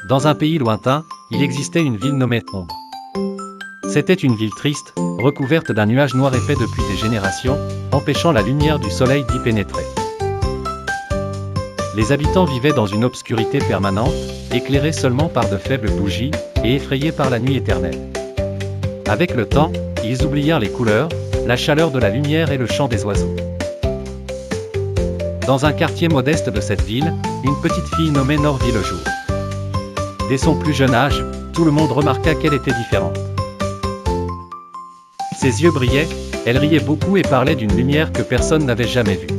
Dans un pays lointain, il existait une ville nommée Ombre. C'était une ville triste, recouverte d'un nuage noir épais depuis des générations, empêchant la lumière du soleil d'y pénétrer. Les habitants vivaient dans une obscurité permanente, éclairés seulement par de faibles bougies, et effrayés par la nuit éternelle. Avec le temps, ils oublièrent les couleurs, la chaleur de la lumière et le chant des oiseaux. Dans un quartier modeste de cette ville, une petite fille nommée Nor vit le jour. Dès son plus jeune âge, tout le monde remarqua qu'elle était différente. Ses yeux brillaient, elle riait beaucoup et parlait d'une lumière que personne n'avait jamais vue.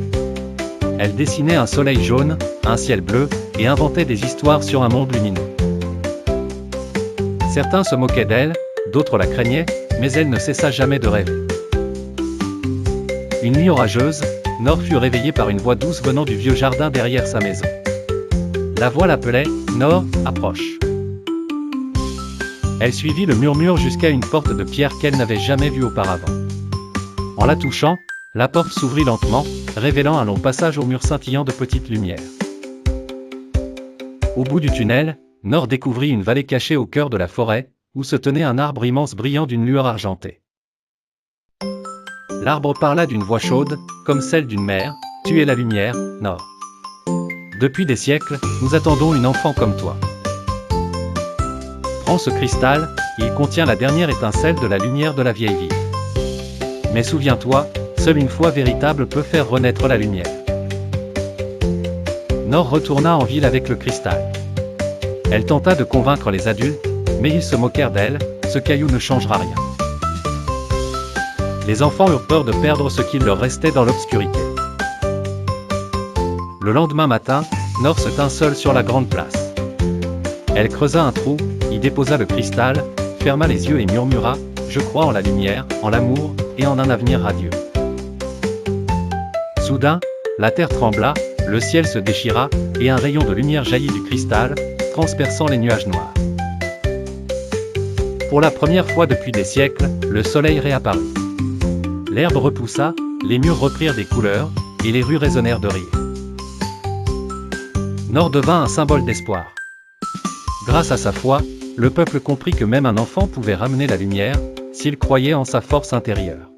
Elle dessinait un soleil jaune, un ciel bleu, et inventait des histoires sur un monde lumineux. Certains se moquaient d'elle, d'autres la craignaient, mais elle ne cessa jamais de rêver. Une nuit orageuse, Nor fut réveillée par une voix douce venant du vieux jardin derrière sa maison. La voix l'appelait « Nor, approche ». Elle suivit le murmure jusqu'à une porte de pierre qu'elle n'avait jamais vue auparavant. En la touchant, la porte s'ouvrit lentement, révélant un long passage au mur scintillant de petites lumières. Au bout du tunnel, Nor découvrit une vallée cachée au cœur de la forêt, où se tenait un arbre immense brillant d'une lueur argentée. L'arbre parla d'une voix chaude, comme celle d'une mère, « Tu es la lumière, Nor. Depuis des siècles, nous attendons une enfant comme toi. Prends ce cristal, il contient la dernière étincelle de la lumière de la vieille ville. Mais souviens-toi, seule une foi véritable peut faire renaître la lumière. » Nor retourna en ville avec le cristal. Elle tenta de convaincre les adultes, mais ils se moquèrent d'elle, ce caillou ne changera rien. Les enfants eurent peur de perdre ce qu'il leur restait dans l'obscurité. Le lendemain matin, Nor se tint seule sur la grande place. Elle creusa un trou, y déposa le cristal, ferma les yeux et murmura « Je crois en la lumière, en l'amour, et en un avenir radieux. » Soudain, la terre trembla, le ciel se déchira, et un rayon de lumière jaillit du cristal, transperçant les nuages noirs. Pour la première fois depuis des siècles, le soleil réapparut. L'herbe repoussa, les murs reprirent des couleurs, et les rues résonnèrent de rire. Nor devint un symbole d'espoir. Grâce à sa foi, le peuple comprit que même un enfant pouvait ramener la lumière, s'il croyait en sa force intérieure.